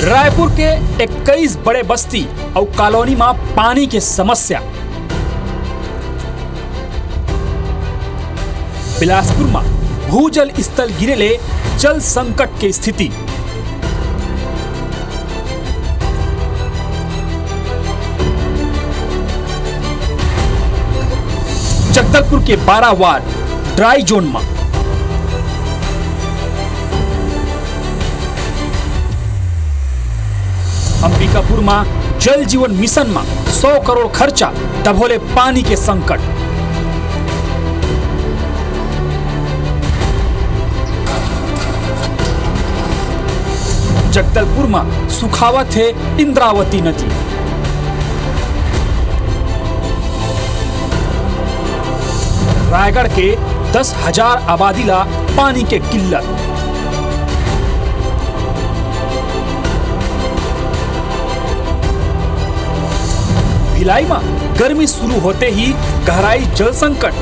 रायपुर के 21 बड़े बस्ती और कॉलोनी में पानी की समस्या। बिलासपुर में भूजल स्थल गिरेले जल संकट की स्थिति। जगदलपुर के 12 वार्ड ड्राई जोन में। अंबिकापुर में जल जीवन मिशन में 100 करोड़ खर्चा, दबोले पानी के संकट। जगदलपुर में सुखावत है इंद्रावती नदी। रायगढ़ के 10,000 आबादी ला पानी के किल्लत। भिलाई में गर्मी शुरू होते ही गहराई जल संकट।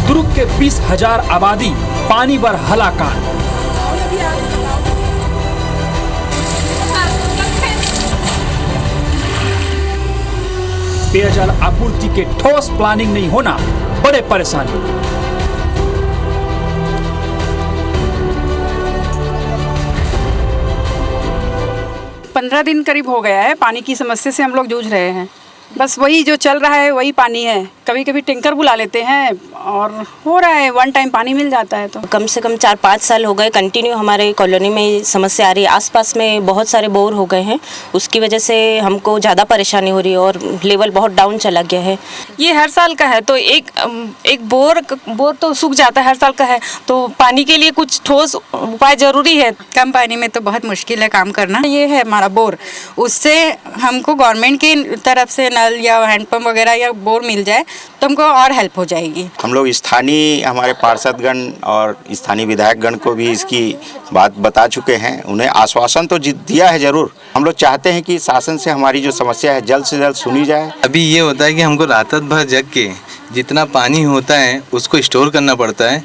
दुर्ग के 20,000 आबादी पानी पर हलाकान। पेयजल आपूर्ति के ठोस प्लानिंग नहीं होना बड़े परेशानी। 15 दिन करीब हो गया है पानी की समस्या से हम लोग जूझ रहे हैं। बस वही जो चल रहा है वही पानी है। कभी कभी टैंकर बुला लेते हैं और हो रहा है, वन टाइम पानी मिल जाता है। तो कम से कम 4-5 साल हो गए कंटिन्यू हमारे कॉलोनी में समस्या आ रही है। आसपास में बहुत सारे बोर हो गए हैं, उसकी वजह से हमको ज़्यादा परेशानी हो रही है और लेवल बहुत डाउन चला गया है। ये हर साल का है तो एक बोर तो सूख जाता है, हर साल का है। तो पानी के लिए कुछ ठोस उपाय जरूरी है। कम पानी में तो बहुत मुश्किल है काम करना। ये है हमारा बोर, उससे हमको गवर्नमेंट की तरफ से नल या हैंडपंप वगैरह या बोर मिल जाए तो हमको और हेल्प हो जाएगी। हम लोग स्थानीय हमारे पार्षदगण और स्थानीय विधायकगण को भी इसकी बात बता चुके हैं। उन्हें आश्वासन तो दिया है जरूर। हम लोग चाहते हैं कि शासन से हमारी जो समस्या है जल्द से जल्द सुनी जाए। अभी ये होता है कि हमको रात भर जग के जितना पानी होता है उसको स्टोर करना पड़ता है।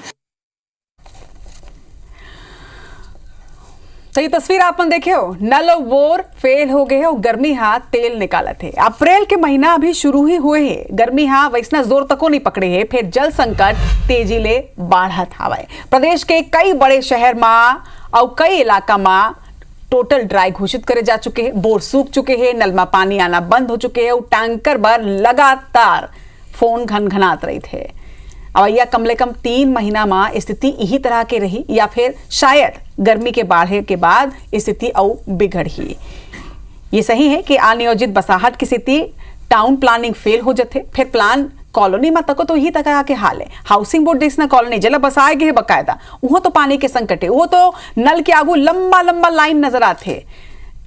तो ये तस्वीर आपने देखे हो, नल और बोर फेल हो गए और गर्मी हाथ तेल निकाला थे। अप्रैल के महीना अभी शुरू ही हुए है, गर्मी हाँ वैसना जोर तको नहीं पकड़े है। फिर जल संकट तेजी ले बढ़त हवे। प्रदेश के कई बड़े शहर में और कई इलाका में टोटल ड्राई घोषित करे जा चुके हैं। बोर सूख चुके हैं, नल में पानी आना बंद हो चुके हैं और टैंकर पर लगातार फोन घनघनात रही थे। अब यह कम से कम 3 महीना में स्थिति यही तरह के रही या फिर शायद गर्मी के बढ़े के बाद स्थिति और बिगड़ी। ये सही है कि अनियोजित बसाहट की स्थिति, टाउन प्लानिंग फेल हो जाते। फिर प्लान कॉलोनी में तको तो यही तरह के हाल है। हाउसिंग बोर्ड जैसा कॉलोनी जला बसाए गए बकायदा, वो तो पानी के संकट है। वो तो नल के आगू लंबा लंबा लाइन नजर आते।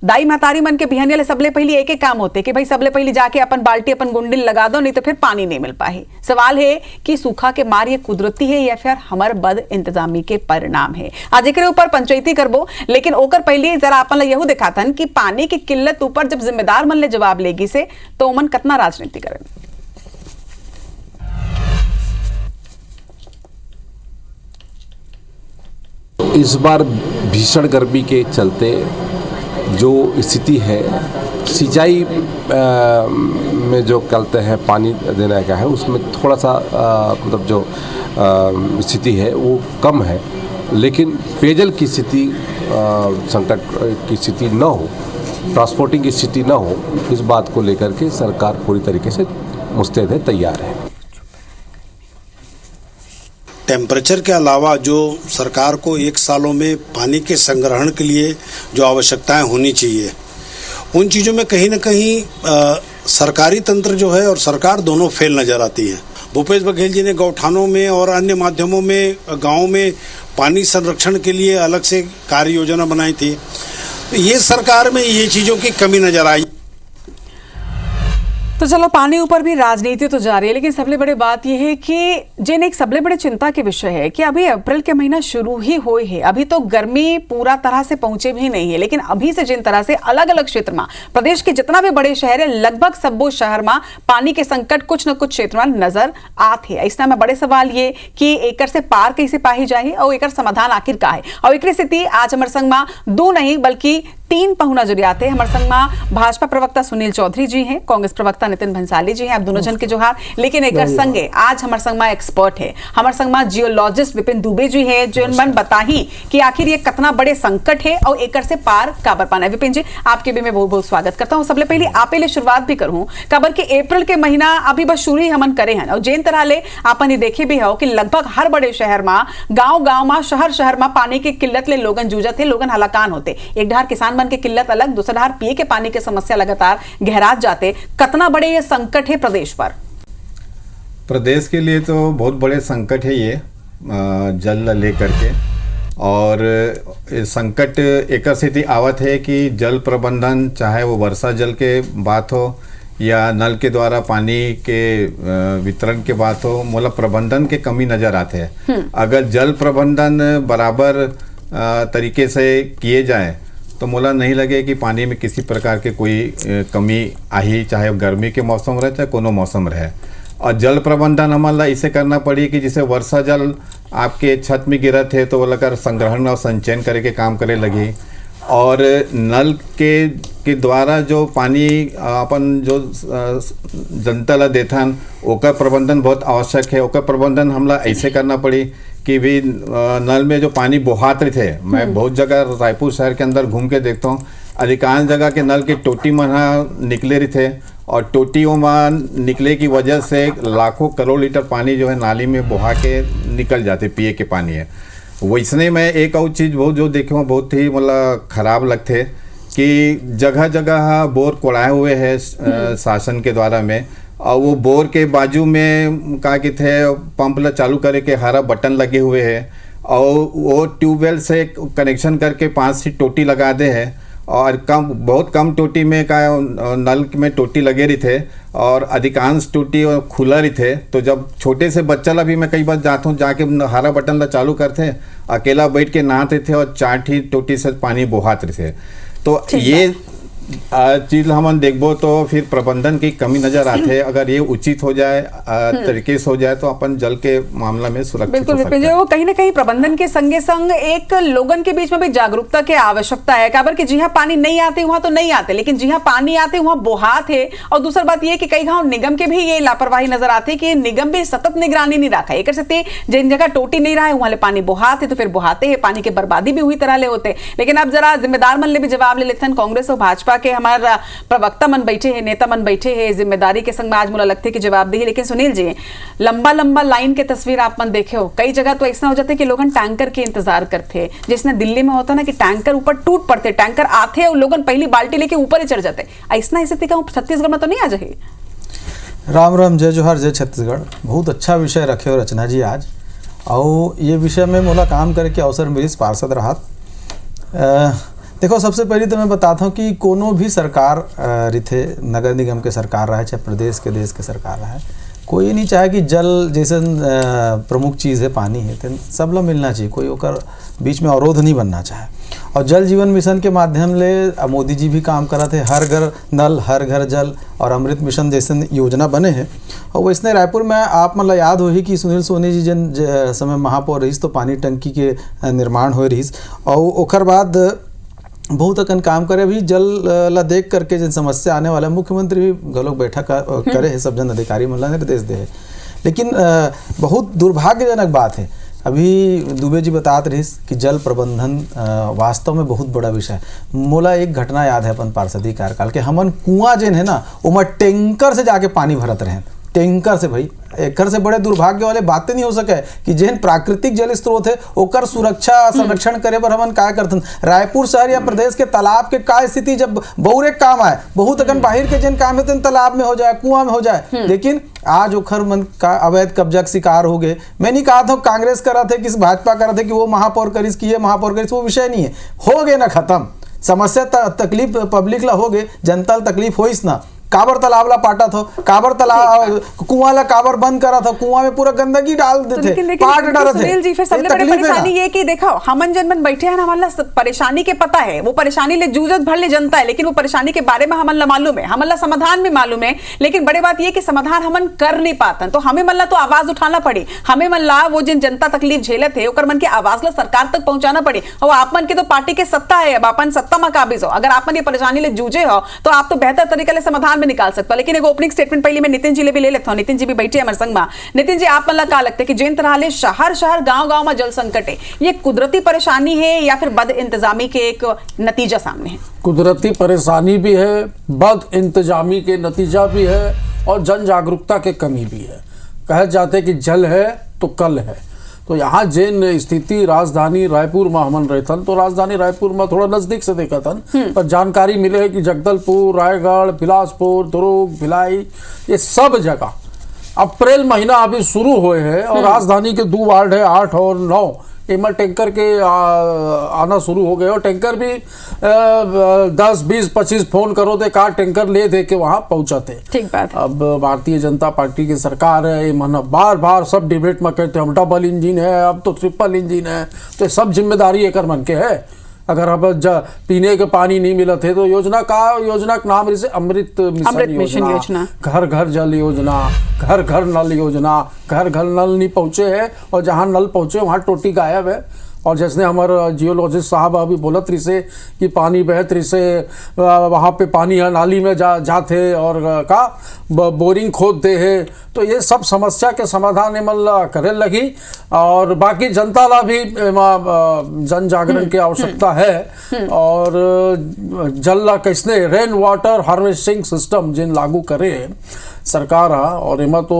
दाई महतारी मन के बिहनिया ले सबले पहले एक काम होते कि भाई सबले पहले जाके अपन बाल्टी अपन गुंडिल लगा दो, नहीं तो फिर पानी नहीं मिल पाए। सवाल है कि सूखा के मार ये कुदरती है या फिर हमार बद इंतजामी के परिणाम है। आज एक ऊपर पंचायती करबो, लेकिन ओकर पहले जरा अपन यहू दिखातन कि पानी की किल्लत ऊपर जब जिम्मेदार मन ले जवाब लेगी से तो मन कितना राजनीति करें। इस बार भीषण गर्मी के चलते जो स्थिति है, सिंचाई में जो कहते हैं पानी देने का है, उसमें थोड़ा सा मतलब जो स्थिति है वो कम है। लेकिन पेयजल की स्थिति, संकट की स्थिति न हो, ट्रांसपोर्टिंग की स्थिति न हो, इस बात को लेकर के सरकार पूरी तरीके से मुस्तैद है, तैयार है। टेम्परेचर के अलावा जो सरकार को 1 सालों में पानी के संग्रहण के लिए जो आवश्यकताएं होनी चाहिए, उन चीज़ों में कहीं ना कहीं सरकारी तंत्र जो है और सरकार दोनों फेल नजर आती है। भूपेश बघेल जी ने गौठानों में और अन्य माध्यमों में गाँव में पानी संरक्षण के लिए अलग से कार्य योजना बनाई थी। तो ये सरकार में ये चीज़ों की कमी नजर आई। तो चलो पानी ऊपर भी राजनीति तो जारी है, लेकिन सबसे बड़ी बात यह है कि जिन एक सबसे बड़े चिंता के विषय है कि अभी अप्रैल के महीना शुरू ही हुए है, अभी तो गर्मी पूरा तरह से पहुंचे भी नहीं है, लेकिन अभी से जिन तरह से अलग अलग क्षेत्र में प्रदेश के जितना भी बड़े शहर है लगभग सब शहर में पानी के संकट कुछ न कुछ क्षेत्र में नजर आते है। इसमें बड़े सवाल ये कि एकर से पार कैसे पाही जाए और एकर समाधान आखिर का है। और एक स्थिति आज हमारे संग में दो नहीं बल्कि तीन पहुना जुड़ियात है। हमारे संग में भाजपा प्रवक्ता सुनील चौधरी जी हैं, कांग्रेस प्रवक्ता नितिन भंसाली जी हैं, आप दोनों जन के जोहार। लेकिन एक संगे आज हमारे संग में एक्सपर्ट है, हमारे संग में जियोलॉजिस्ट विपिन दुबे जी है, जो मन बताही कि आखिर ये कितना बड़े संकट है और एकर से पार काबर पाना है। विपिन जी, आपके भी मैं बहुत बहुत स्वागत करता हूँ। सबसे पहले आप लिए शुरुआत भी करूँ काबर के अप्रैल के महीना अभी बस शुरू ही हमन करे हैं और जेन तरह ले आपन ये देखे भी हो कि लगभग हर बड़े शहर में, गांव में, शहर में पानी की किल्लत ले लोगन जूझत है, लोगन हलाकान होते। एक ढार किसान मन के किल्लत अलग, दूसरा ढार पिए के पानी के समस्या लगातार गहरात जाते। कितना बड़े ये संकट है प्रदेश पर? प्रदेश के लिए तो बहुत बड़े संकट है ये जल लेकर के। और संकट एक स्थिति आवत है कि जल प्रबंधन, चाहे वो वर्षा जल के बात हो या नल के द्वारा पानी के वितरण के बात हो, मतलब प्रबंधन के कमी नज़र आते हैं। अगर जल प्रबंधन बराबर तरीके से किए जाए तो मोला नहीं लगे कि पानी में किसी प्रकार के कोई कमी आई, चाहे गर्मी के मौसम रहे चाहे कोनो मौसम रहे। और जल प्रबंधन हमारा इसे करना पड़ी कि जैसे वर्षा जल आपके छत में गिरत है तो वो लगा संग्रहण और संचयन करे के काम करे लगी। और नल के द्वारा जो पानी अपन जो जनता ला देथन ओकर प्रबंधन बहुत आवश्यक है। ओकर प्रबंधन हमला ऐसे करना पड़ी कि भी नल में जो पानी बहाते थे, मैं बहुत जगह रायपुर शहर के अंदर घूम के देखता हूँ, अधिकांश जगह के नल के टोटी मना निकले रही थे और टोटियों में निकले की वजह से लाखों करोड़ लीटर पानी जो है नाली में बहा के निकल जाते, पिए के पानी है। वैसने में एक और चीज़ बहुत जो देखे हुआ बहुत ही मतलब ख़राब लगते कि जगह जगह बोर कोड़ाए हुए हैं शासन के द्वारा में, और वो बोर के बाजू में का कि थे पंप ला चालू करे के हरा बटन लगे हुए हैं और वो ट्यूबवेल से कनेक्शन करके 5 टोटी लगा दे है और बहुत कम टोटी में का नल में टोटी लगे रही थे और अधिकांश टोटी खुला रही थे। तो जब छोटे से बच्चा ला भी मैं कई बार जाता हूँ, जाके हरा बटन ला चालू करते अकेला बैठ के नहाते थे और 4 टोटी से पानी बहाते थे। तो ये चीज हम देखबो तो फिर प्रबंधन की कमी नजर आते है। अगर ये उचित हो जाए, तरीके से हो जाए तो अपन जल के मामला में सुरक्षित हो सकते हैं। वो कहीं ना कहीं प्रबंधन के संगे संग एक लोगन के बीच में भी जागरूकता की आवश्यकता है। काबर कि जहाँ पानी नहीं आते वहां तो नहीं आते, लेकिन जहाँ पानी आते वहां बोहात है। और दूसरी बात यह कि कई गाँव निगम के भी ये लापरवाही नजर आती है कि निगम भी सतत निगरानी नहीं रखा है। एक से जिन जगह टोटी नहीं रहा है वहां पानी बोहात है तो फिर बोहाते है, पानी की बर्बादी भी हुई तरह ले होते। लेकिन अब जरा जिम्मेदार मन ले भी जवाब ले लेते हैं। कांग्रेस और भाजपा के हमारा प्रवक्ता मन बैठे हैं, नेता मन बैठे हैं, जिम्मेदारी के संग में आज मुझे लगता है कि जवाब दी है। लेकिन सुनील जी, लंबा लाइन के तस्वीर आप मन देखे हो, कई जगह तो ऐसा हो जाता है कि लोग टैंकर के इंतजार करते हैं। जिसने दिल्ली में होता ना कि टैंकर ऊपर टूट पड़ते, टैंकर आते और लोग पहली बाल्टी लेके ऊपर ही चढ़ जाते। ऐसा स्थिति का छत्तीसगढ़ में तो नहीं आ जाए? राम राम, जय जोहार, जय छत्तीसगढ़। बहुत अच्छा विषय रखे हो रचना जी आज, और ये विषय में मोला काम करके अवसर मिली पार्षद राहत। देखो, सबसे पहले तो मैं बताता हूँ कि कोनो भी सरकार रिथे, नगर निगम के सरकार रहे चाहे प्रदेश के देश के सरकार रहे, कोई नहीं चाहे कि जल जैसे प्रमुख चीज़ है, पानी है, तो सब लोग मिलना चाहिए, कोई ओकर बीच में अवरोध नहीं बनना चाहे। और जल जीवन मिशन के माध्यम ले मोदी जी भी काम करा थे, हर घर नल हर घर जल और अमृत मिशन जैसे योजना बने हैं। और वैसने रायपुर में आप मतलब याद हो ही कि सुनील सोनी जी जन समय महापौर रहीस तो पानी टंकी के निर्माण हो रहीस, और ओकर बाद बहुत अकन काम करे। भी जल ला देख करके जिन समस्या आने वाला मुख्यमंत्री भी गलोक बैठक करे है, सब जन अधिकारी मतलब निर्देश दे है। लेकिन बहुत दुर्भाग्यजनक बात है, अभी दुबे जी बतात रहीस कि जल प्रबंधन वास्तव में बहुत बड़ा विषय है। मोला एक घटना याद है अपन पार्षदी कार्यकाल के, हमन कुआं जिन है ना उमा टैंकर से जाके पानी भरत रहे, टैंकर से। भाई एक से बड़े दुर्भाग्य वाले बातें नहीं हो सके कि जिन प्राकृतिक जल स्रोत है ओकर सुरक्षा संरक्षण करे बर हमन क्या करथन। रायपुर शहर या प्रदेश के तालाब के का स्थिति जब बहुरे काम आए, बहुत अकन बाहर के जिन काम है तालाब में हो जाए, कुआं में हो जाए, लेकिन आज ओखर मन का अवैध कब्जा का शिकार हो गए। मैं नहीं कहा था कांग्रेस करा थे कि भाजपा करा थे कि वो महापौर करिस कि ये महापौर करिस, वो विषय नहीं है, हो गए ना खत्म। समस्या तकलीफ पब्लिक ला हो गए, जनता तकलीफ होइस ना, काबर तालाब ला पाटा था, काबर तालाब कुआं ला काबर बंद करा था, कुआं में पूरा गंदगी डाल देते, पाट डालते। सुनील जी फिर सबसे बड़ी परेशानी ये कि देखो हमन जन मन बैठे हैं ना, हमारा परेशानी के पता है, वो परेशानी ले जूझत भर ले जनता है, लेकिन वो परेशानी के बारे में हमन ला मालूम है, हमन ला समाधान भी मालूम है, लेकिन बड़ी बात ये कि समाधान हमन कर नहीं पातन। तो हमें मन ला तो आवाज उठाना पड़ी, हमें मन ला वो जिन जनता तकलीफ झेलत है ओकर मन के आवाज ला सरकार तक पहुंचाना पड़ी। और आप मन के तो पार्टी के सत्ता है, अब अपन सत्ता में काबिज हो, अगर आप मन ये परेशानी ले जूझे हो तो आप तो बेहतर तरीके से समाधान में निकाल सकते हो। लेकिन एक ओपनिंग स्टेटमेंट पहले मैं नितिन जी ले भी ले लेता हूँ। नितिन जी भी बैठे हमारे संग में। नितिन जी, आप मन ला क्या लगता है कि जिन तरह ले शहर शहर गांव गांव में जल संकट है, ये कुदरती परेशानी है या फिर बद इंतजामी के एक नतीजा सामने है? कुदरती परेशानी भी है, बद इंतजामी के नतीजा भी है और जन जागरूकता के कमी भी है। कहे जाते कि जल है तो कल है। तो यहाँ जिन स्थिति राजधानी रायपुर में हमन रहतन, तो राजधानी रायपुर में थोड़ा नजदीक से देखतन, पर जानकारी मिले है कि जगदलपुर, रायगढ़, बिलासपुर, दुर्ग, भिलाई, ये सब जगह अप्रैल महीना अभी शुरू हुए हैं और राजधानी के 2 वार्ड है 8 और 9 इमर टैंकर के आना शुरू हो गए और टैंकर भी 10, 20, 25 फोन करो तो 1 टैंकर ले दे के वहां पहुंचाते। ठीक बात है। अब भारतीय जनता पार्टी की सरकार है, मन बार बार सब डिबेट में कहते हम डबल इंजन है, अब तो ट्रिपल इंजन है, तो सब जिम्मेदारी एक मन के है। अगर अब पीने के पानी नहीं मिला थे तो योजना का नाम इसे अमृत मिशन योजना, घर घर जल योजना, घर घर नल योजना, घर घर नल नहीं पहुंचे है और जहां नल पहुंचे वहां टोटी गायब है। और जैसे हमारे जियोलॉजिस्ट साहब अभी बोलत रही से कि पानी बहत रही से वहाँ पे पानी नाली में जाते और का बोरिंग खोद दे है। तो ये सब समस्या के समाधान इमल करे लगी और बाकी जनता ला भी जन जागरण की आवश्यकता है। और जल ला कैसने रेन वाटर हार्वेस्टिंग सिस्टम जिन लागू करे सरकार और इमा तो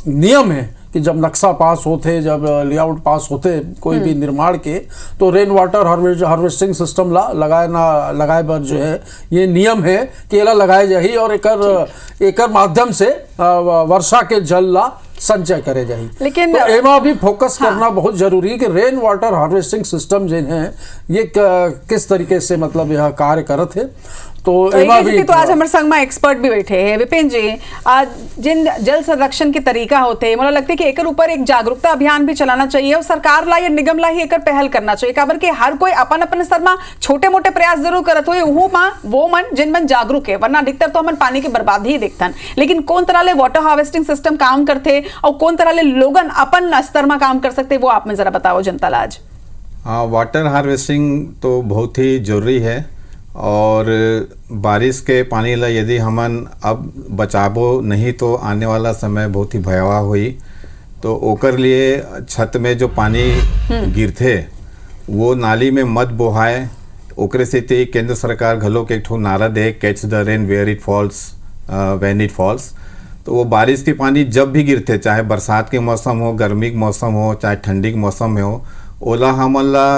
नियम है कि जब नक्शा पास होते, जब लेआउट पास होते कोई भी निर्माण के, तो रेन वाटर हार्वेस्टिंग सिस्टम लगाए पर जो है ये नियम है कि एला लगाए जाही और एकर माध्यम से वर्षा के जल ला संचय करे जाही। लेकिन तो एमा भी फोकस करना बहुत जरूरी है कि रेन वाटर हार्वेस्टिंग सिस्टम जिन है ये किस तरीके से मतलब यह कार्य करत है। तो आज हमारे संग में एक्सपर्ट भी बैठे हैं। विपिन जी, आज जिन जल संरक्षण के तरीका होते हैं, मुझे लगता है कि एकर ऊपर एक जागरूकता अभियान भी चलाना चाहिए और सरकार ला या निगम ला ही एकर पहल करना चाहिए। काबर के हर कोई अपन अपन स्तर में छोटे मोटे प्रयास जरूर करत हुए वो मन जिन मन जागरूक है, वरना अधिकतर तो हम पानी की बर्बादी ही देखतन। लेकिन कौन तरह ले वाटर हार्वेस्टिंग सिस्टम काम करते और कौन तरह ले लोगन अपन स्तर में काम कर सकते, वो आप में जरा बताओ जनता ला आज। वाटर हार्वेस्टिंग तो बहुत ही जरूरी है और बारिश के पानी ला यदि हमन अब बचाबो नहीं तो आने वाला समय बहुत ही भयावह हुई। तो ओकर लिए छत में जो पानी गिरथे वो नाली में मत बोहाए। ओकरे से केंद्र सरकार घलो के एक ठो नारा दे, catch the rain where it falls when it falls. तो वो बारिश के पानी जब भी गिरते, चाहे बरसात के मौसम हो, गर्मी के मौसम हो, चाहे ठंडी के मौसम में हो, ओला हमन ला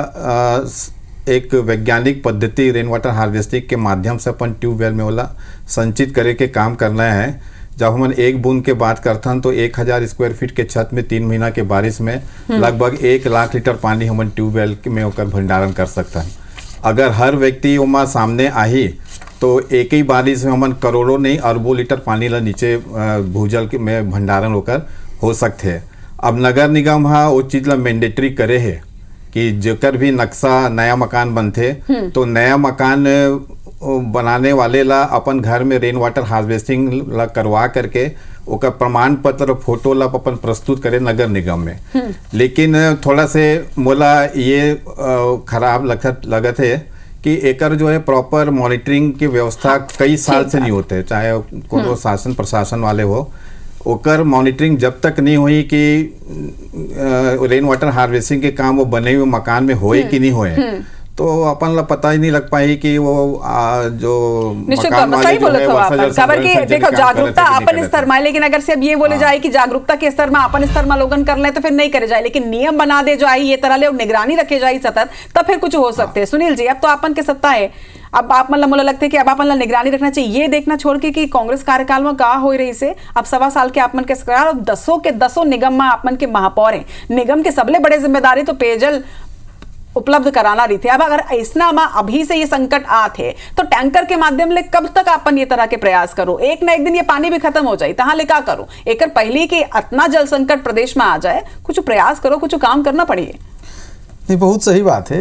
एक वैज्ञानिक पद्धति रेन वाटर हार्वेस्टिंग के माध्यम से अपन ट्यूबवेल में ओला संचित करे के काम करना है। जब हम एक बूंद के बात करथन तो 1000 स्क्वायर फीट के छत में 3 महीना के बारिश में लगभग 1 लाख लीटर पानी हम ट्यूबवेल में ओकर भंडारण कर सकता है। अगर हर व्यक्ति ओमा सामने आही तो एक ही बारिश में हम करोड़ों नहीं अरबों लीटर पानी ला नीचे भूजल में भंडारण होकर हो सकते हैं। अब नगर निगम हा वो चीज़ ला मैंडेटरी करे है कि जेकर भी नक्शा नया मकान बनते तो नया मकान बनाने वाले ला अपन घर में रेन वाटर हार्वेस्टिंग ला करवा करके ओकर प्रमाण पत्र फोटो ला अपन प्रस्तुत करे नगर निगम में। लेकिन थोड़ा से मोला ये खराब लगत है कि एकर जो है प्रॉपर मॉनिटरिंग की व्यवस्था कई साल से नहीं होते, चाहे कोनो शासन प्रशासन वाले हो। ओकर मॉनिटरिंग जब तक नहीं हुई कि रेन वाटर हार्वेस्टिंग के काम वो बने हुए मकान में होए कि नहीं होए, तो अपन ला पता ही नहीं लग पाई कि वो जो मकान वाले जो है खबर की देखो जागरूकता अपन स्तर में। लेकिन अगर से अब ये बोले जाए कि जागरूकता के स्तर में अपन स्तर में लोगन कर ले तो फिर नहीं करे जाए, लेकिन नियम बना दे जाए ये तरह ले निगरानी रखे जाए सतत, तब फिर कुछ हो सकते हैं। सुनील जी, अब तो अपन के सत्ता है, अब आप मतलब मुझे लगता है कि अब अपन निगरानी रखना चाहिए। ये देखना छोड़ के कि कांग्रेस कार्यकाल में कहा हो रही से अब 1.25 साल के आपमन के सरकार और 10 के 10 निगम में आपमन के महापौर हैं। निगम के सबले बड़े जिम्मेदारी तो पेयजल उपलब्ध कराना रही थे। अब अगर ऐसा में अभी से ये संकट आते तो टैंकर के माध्यम ले कब तक अपन ये तरह के प्रयास करो, एक ना एक दिन ये पानी भी खत्म हो जाए, तहां ले का करो, एक पहले कि इतना जल संकट प्रदेश में आ जाए, कुछ प्रयास करो, कुछ काम करना पड़िए। नहीं, बहुत सही बात है।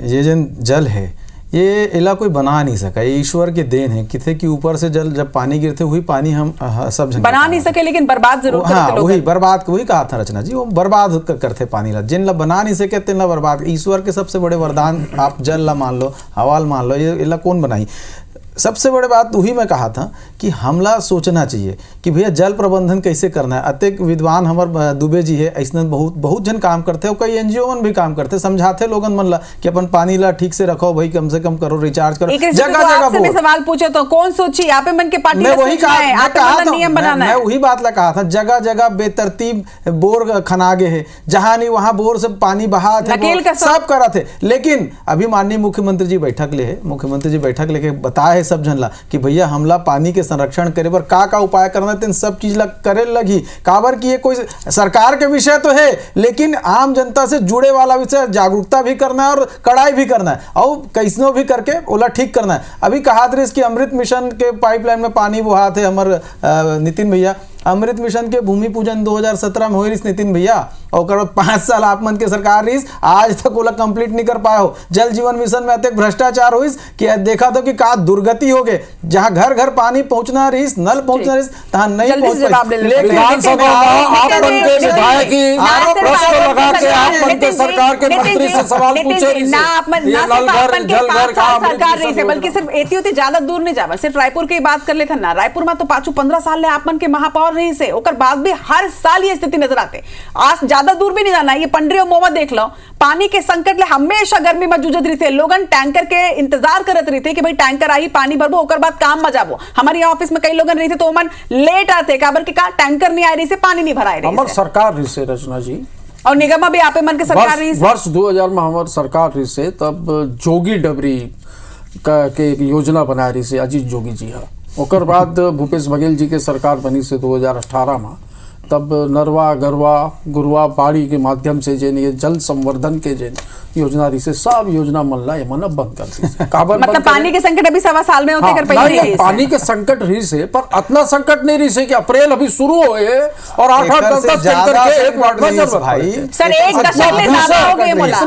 ये जन जल है ये इला कोई बना नहीं सका, ये ईश्वर के देन है किथे कि ऊपर से जल जब पानी गिरते हुई पानी हम सब जन बना नहीं सके लेकिन बर्बाद जरूर हाँ करते लोग। वही बर्बाद वही कहा था रचना जी, वो बर्बाद करते पानी ला, जिन ला बना नहीं सके तिन ला बर्बाद। ईश्वर के सबसे बड़े वरदान आप जल ला मान लो, हवा मान लो, ये इला कौन बनाई। सबसे बड़ी बात वही मैं कहा था कि हमला सोचना चाहिए कि भैया जल प्रबंधन कैसे करना है। अत्यधिक विद्वान हमार दुबे जी है, ऐसा बहुत जन काम करते हो, कई एनजीओ मन भी काम करते, समझाते लोगन मन ला कि अपन पानी ला ठीक से रखो भाई, कम से कम करो, रिचार्ज करो। जगह जगह सवाल पूछे तो कौन सोची यहाँ पे मन के पार्टी मैं वही कहा, मैं वही बात ला कहा था, जगह जगह बेतरतीब बोर खनागे है, जहां नहीं वहां बोर से पानी बहा थे, सब करा थे। लेकिन अभी माननीय मुख्यमंत्री जी बैठक ले है, मुख्यमंत्री जी बैठक लेके बताए सब जन ला कि भैया हमला पानी के संरक्षण करे पर का उपाय करना है, सब चीज ला करे लगी। काबर की ये कोई सरकार के विषय तो है लेकिन आम जनता से जुड़े वाला विषय, जागरूकता भी करना है और कड़ाई भी करना है और कैसनो भी करके ओला ठीक करना है। अभी कहा था कि अमृत मिशन के पाइपलाइन में पानी बुहा थे हमारे नितिन भैया, अमृत मिशन के भूमि पूजन 2017 में हो रही नितिन भैया, और 5 साल आप मन के सरकार रही, आज तक ओला कंप्लीट नहीं कर पाए हो। जल जीवन मिशन में अत्यधिक भ्रष्टाचार हुई कि देखा तो कि का दुर्गति हो गए, जहां घर घर पानी पहुंचना रही, नल पहुंचना रही, तहां नहीं पहुंच पाई। विधानसभा आप मन के विधायक ही प्रश्न लगा के आप मन के सरकार के मंत्री से सवाल पूछे रही ना अपन ना अपन के 5 साल सरकार रही से, बल्कि सिर्फ एती होती ज्यादा दूर नहीं जावा, सिर्फ रायपुर की बात कर लेते ना, रायपुर में तो 15 साल ले आप मन के महापौर रही से, ओकर बाद भी हर साल ये स्थिति नजर आते। आज ज्यादा दूर भी नहीं जाना, ये पंडरी और मोवा देख लो, पानी के संकट ले हमेशा गर्मी में जूझत रही थे लोगन, टैंकर के इंतजार करत रही थे कि भाई टैंकर आई, पानी भरबो, ओकर बाद काम में जाबो। हमारे यहाँ ऑफिस में कई लोगन रही थे तो मन लेट आते, काबर के का टैंकर नहीं आ रही से, पानी नहीं भराए रही। हमार सरकार रही से रचना जी, और निगम भी आपे मन के सरकार रही से वर्ष 2000 में हमार सरकार रही से, तब जोगी डबरी के योजना बना रही से अजीत जोगी जी है। ओकर बाद भूपेश बघेल जी के सरकार बनी से 2018 में, तब नरवा गरवा गुरवा बाड़ी के माध्यम से जेन ये जल संवर्धन के जेन योजना रही से, सब योजना मल्ला ये मन बंद कर दी। मतलब पानी के संकट अभी 1.25 साल में होते कर पहले पानी के संकट रही से, पर इतना संकट नहीं रही से कि अप्रैल अभी शुरू हुए और 8-8 10 टैंकर के एक वार्ड में जरूरत भाई सर, एक दशक में ज्यादा हो गए मोला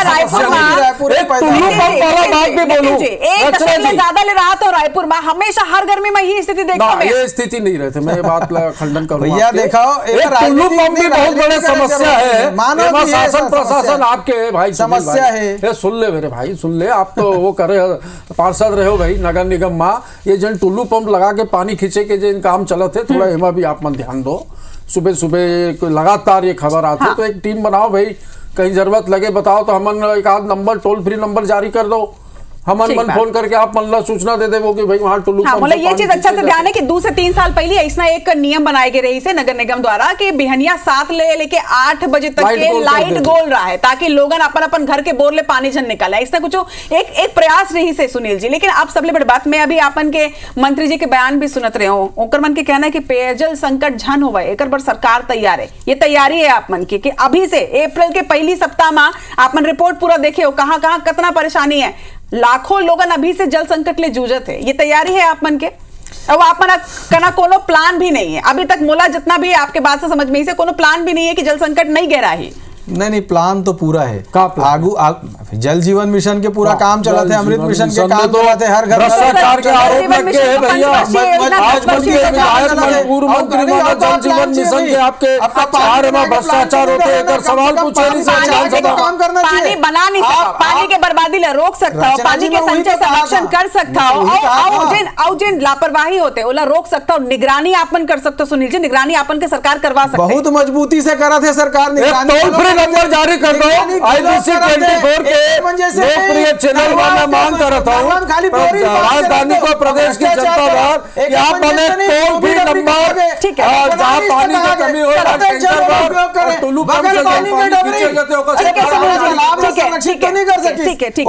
रायपुर एक टुल्लू पंप वाला बात भी बोलूं, एक दशक में ज्यादा ले रहा तो रायपुर में हमेशा हर गर्मी में ही स्थिति देखने में, ये स्थिति नहीं रहते। मैं ये बात का खंडन करूंगा भैया, दिखाओ टुल्लू पंप भी बहुत बड़ी समस्या है, मानो शासन प्रशासन आपके भाई समस्या है। ये सुन ले मेरे भाई, सुन ले, आप तो वो करे पार्षद रहे हो भाई नगर निगम में, ये जन टुल्लू पंप लगा के पानी खींचे के जिन काम चलत है, थोड़ा एमा भी आप मन ध्यान दो। सुबह सुबह लगातार ये खबर आती है, तो एक टीम बनाओ भाई, कहीं जरूरत लगे बताओ तो हमन एक आध नंबर, टोल फ्री नंबर जारी कर दो, हमन मन फोन करके आप मन सूचना दे देवो कि भाई वहां टुल्लू पंप। मतलब ये चीज अच्छा से ध्यान है कि 2 से 3 साल पहले ऐसा एक नियम बनाए गए रही से नगर निगम द्वारा कि बिहनिया 7 लेके 8 बजे तक के लाइट गोल रहा है, ताकि लोगन अपन घर के बोर ले पानी जन निकाला, इसना कुछ एक प्रयास रही से सुनील जी। लेकिन आप सबले बड़ी बात, मैं अभी आपन के मंत्री जी के बयान भी सुनत रहे हो, ओकर मन के कहना है कि पेयजल संकट झन होवे, एकर पर सरकार तैयार है, ये तैयारी है आप मन की कि अभी से अप्रैल के पहली सप्ताह में आपन रिपोर्ट पूरा देखे हो कहां कहां कितना परेशानी है, लाखों लोगन अभी से जल संकट ले जूझत है, ये तैयारी है आप मन के? अब आप मन कना कोनो प्लान भी नहीं है अभी तक, मोला जितना भी आपके बात से समझ में से कोनो प्लान भी नहीं है कि जल संकट नहीं गहरा है। नहीं, प्लान तो पूरा है। आगू जल जीवन मिशन के पूरा काम चलाते हैं, अमृत मिशन के काम चलाते हैं, हर घर भ्रष्टाचार के आरोप लगे हैं भैया। आज मन के विधायक पूर्व मंत्री मानो जल जीवन मिशन के आपके कार्य में भ्रष्टाचार होते हैं, अगर सवाल पूछे नहीं पानी बना नहीं सकता, पानी के बर्बादी ला रोक सकता हो, पानी के संचय संरक्षण कर सकता हो, और जिन लापरवाही होते ओला रोक सकता हो, निगरानी आपन कर सकते हो। सुनील जी, निगरानी आपन के सरकार करवा सकते, बहुत मजबूती से करा थे सरकार निगरानी। नंबर जारी कर दो, IBC 24 के लोकप्रिय चैनल में मांग कर रहा हूँ राजधानी को प्रदेश की जनता द्वारा यहाँ बने टोल फ्री नंबर, जहाँ पानी की कमी हो टुल्लू पंप से पानी नहीं कर सकती।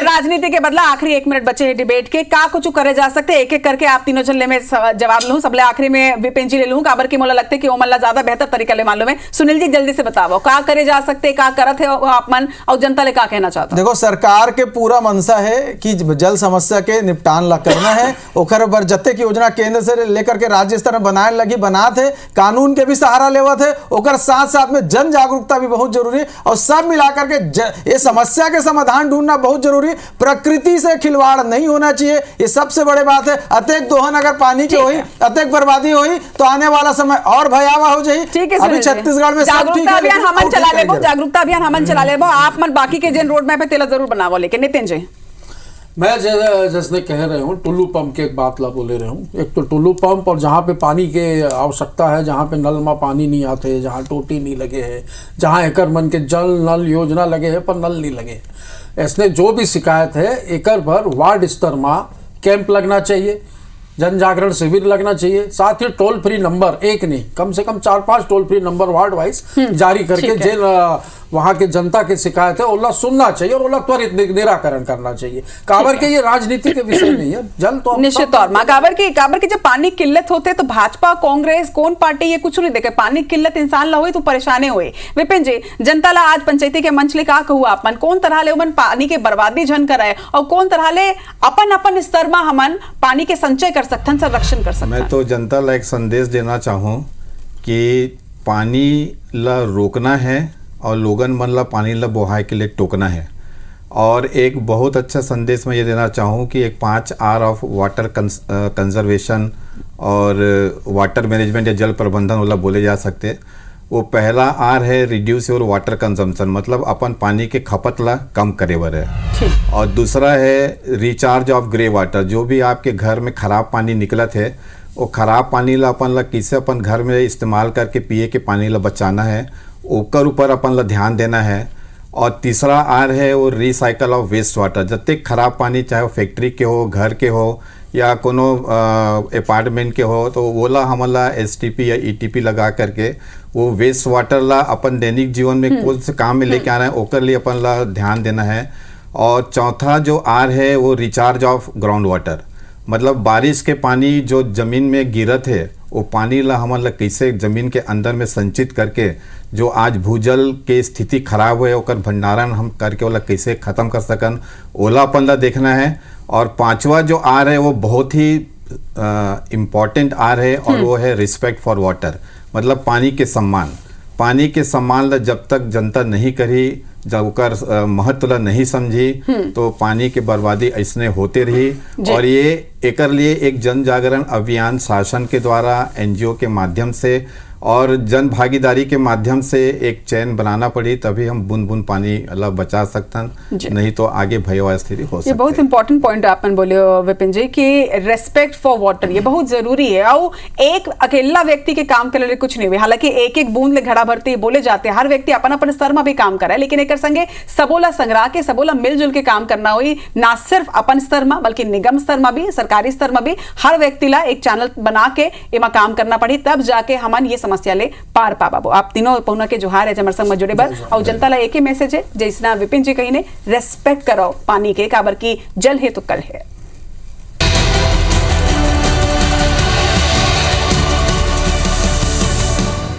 राजनीति के बदला आखिरी 1 मिनट बचे हैं डिबेट के, का कुछ करे जा सकते, एक एक करके आप तीनों चलने में जवाब लूं, सबले आखिरी में विपिन जी ले लूं, काबर की मोला लगता है कि ओमल्ला ज्यादा बेहतर तरीका ले मालूम है। सुनील जी जल्दी से बताओ का करे जा सकते, का करत है आप मन और जनता ले का कहना चाहता? देखो सरकार के पूरा मनसा है कि जल समस्या के निपटान ला करना है, ओकर बर जत्ते की योजना केंद्र से लेकर के राज्य स्तर में बनाए लगी बनात है, कानून के भी सहारा लेवत है, ओकर साथ साथ में जन जागरूकता भी बहुत जरूरी है और सब मिलाकर के ये समस्या के समाधान ढूंढना बहुत जरूरी। प्रकृति से खिलवाड़ नहीं होना चाहिए, ये सबसे बड़ी बात है। अत्यधिक दोहन अगर पानी की हुई, अत्यधिक बर्बादी हुई तो आने वाला समय और भयावह हो जाए। ठीक है, अभी छत्तीसगढ़ में जागरूकता अभियान हमन चला लेबो, जागरूकता अभियान हमन चला लेबो, आप मन बाकी के जन रोड मैप पे तेला जरूर बनावो। लेकिन नितिन जी मैं जैसे कह रहे हूँ टुल्लू पंप के एक बात ला बोले रहे हूँ, एक तो टुल्लू पंप और जहाँ पे पानी के आवश्यकता है, जहाँ पे नल में पानी नहीं आते, जहाँ टोटी नहीं लगे हैं, जहाँ एकड़ मन के जल नल योजना लगे हैं पर नल नहीं लगे, ऐसे जो भी शिकायत है एकड़ पर वार्ड स्तर में कैंप लगना चाहिए, जन जागरण शिविर लगना चाहिए, साथ ही टोल फ्री नंबर एक नहीं कम से कम 4-5 toll free number ward wise जारी करके जिन वहाँ के जनता की शिकायत है ओला सुनना चाहिए और ओला त्वरित निराकरण करना चाहिए। काबर के ये राजनीति के विषय नहीं है, जल तो निश्चित तौर में काबर की जब पानी किल्लत होते तो भाजपा कांग्रेस कौन पार्टी ये कुछ नहीं देखे, पानी किल्लत इंसान ला हुई तो परेशानी हुई। विपिन जी जनता ला आज पंचायती के मंच ले का कहू आपन कौन तरह ले उमन पानी के बर्बादी झन कराए और कौन तरह ले अपन अपन स्तर में हमन पानी के संचय कर सकथन, संरक्षण कर सकथन? मैं तो जनता ला एक संदेश देना चाहूँ कि पानी ला रोकना है और लोगन मन ला पानी ला बोहाय के लिए टोकना है। और एक बहुत अच्छा संदेश मैं ये देना चाहूँ कि एक 5 R ऑफ वाटर कंजर्वेशन और वाटर मैनेजमेंट या जल प्रबंधन वाला बोले जा सकते। वो पहला R है रिड्यूस योर वाटर कंजम्पशन, मतलब अपन पानी के खपत ला कम करे बर है। और दूसरा है रिचार्ज ऑफ ग्रे वाटर, जो भी आपके घर में खराब पानी निकलत है वो खराब पानी ला अपन ला किसे अपन घर में इस्तेमाल करके पिए के पानी ला बचाना है, ओकर ऊपर अपन ला ध्यान देना है। और तीसरा R है वो रिसाइकल ऑफ वेस्ट वाटर, जत्ते खराब पानी चाहे वो फैक्ट्री के हो, घर के हो या कोनो अपार्टमेंट के हो, तो वो ला हमला STP या ETP लगा करके वो वेस्ट वाटर ला अपन दैनिक जीवन में कौन से काम में लेके आना है ओकर लिए अपन ला ध्यान देना है। और चौथा जो R है वो रिचार्ज ऑफ ग्राउंड वाटर, मतलब बारिश के पानी जो ज़मीन में गिरत है वो पानी ला हमन ला कैसे ज़मीन के अंदर में संचित करके जो आज भूजल के स्थिति खराब हुए ओकर भंडारण हम करके ओला कैसे ख़त्म कर सकन ओला अपन ला देखना है। और पांचवा जो R है वो बहुत ही इम्पॉर्टेंट R है और वो है रिस्पेक्ट फॉर वाटर, मतलब पानी के सम्मान। पानी के सम्मान ला जब तक जनता नहीं करी, जब ओकर महत्व ला नहीं समझी तो पानी के बर्बादी ऐसने होते रही। और ये एकर लिए एक जन जागरण अभियान शासन के द्वारा NGO के माध्यम से और जन भागीदारी के माध्यम से एक चैन बनाना पड़ी, तभी हम बूंद बूंद पानी अल्लाह बचा सकतन, नहीं तो आगे भयावह स्थिति हो सकती है। ये बहुत इंपॉर्टेंट पॉइंट आपने बोले विपिन जी कि रेस्पेक्ट फॉर वाटर ये बहुत जरूरी है और एक अकेला व्यक्ति के काम के लिए कुछ नहीं हुए। हालांकि एक एक बूंद ले घड़ा भरते बोले जाते, हर व्यक्ति अपन अपन स्तर में भी काम करे, लेकिन एक संगे सबोला संग्रह के सबोला मिलजुल के काम करना हुई, ना सिर्फ अपन स्तर में बल्कि निगम स्तर में भी, सरकारी स्तर में भी हर व्यक्ति ला एक चैनल बना के इमा काम करना पड़ी, तब जाके हमन ये समस्या ले पार पाबो। आप तीनों पहुना के जोहार है जमर संग में जुड़े बर और जनता ला एक ही मैसेज है जैसना विपिन जी कही ने रेस्पेक्ट करो पानी के, काबर की जल है तो कल है।